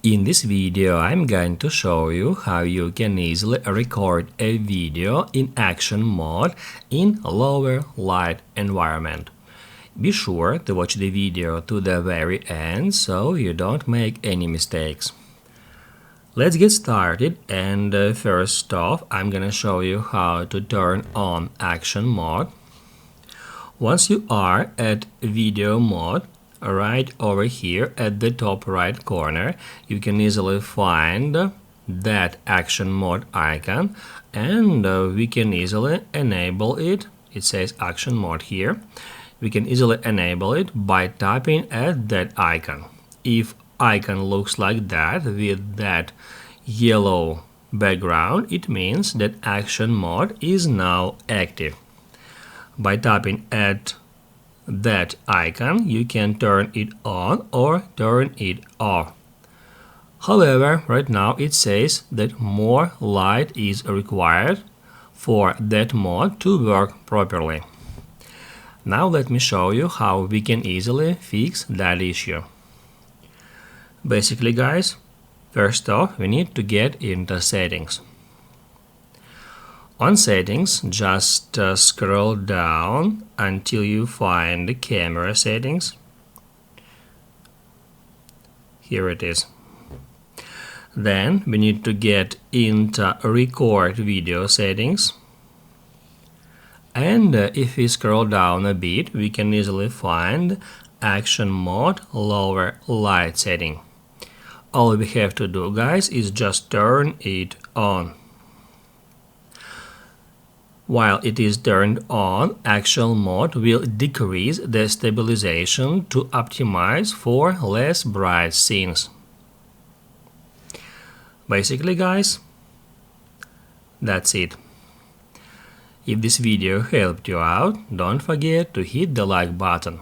In this video, I'm going to show you how you can easily record a video in action mode in lower light environment. Be sure to watch the video to the very end so you don't make any mistakes. Let's get started, and first off, I'm gonna show you how to turn on action mode. Once you are at video mode, right over here at the top right corner, you can easily find that action mode icon, and we can easily enable it. It says action mode here. We can easily enable it by tapping at that icon. If icon looks like that with that yellow background, it means that action mode is now active. By tapping at that icon, you can turn it on or turn it off. However, right now it says that more light is required for that mode to work properly. Now let me show you how we can easily fix that issue. Basically, guys, first off, we need to get into settings. On settings, just scroll down until you find the camera settings. Here it is. Then we need to get into record video settings. And if we scroll down a bit, we can easily find action mode lower light setting. All we have to do, guys, is just turn it on. While it is turned on, action mode will decrease the stabilization to optimize for less bright scenes. Basically, guys, that's it. If this video helped you out, don't forget to hit the like button.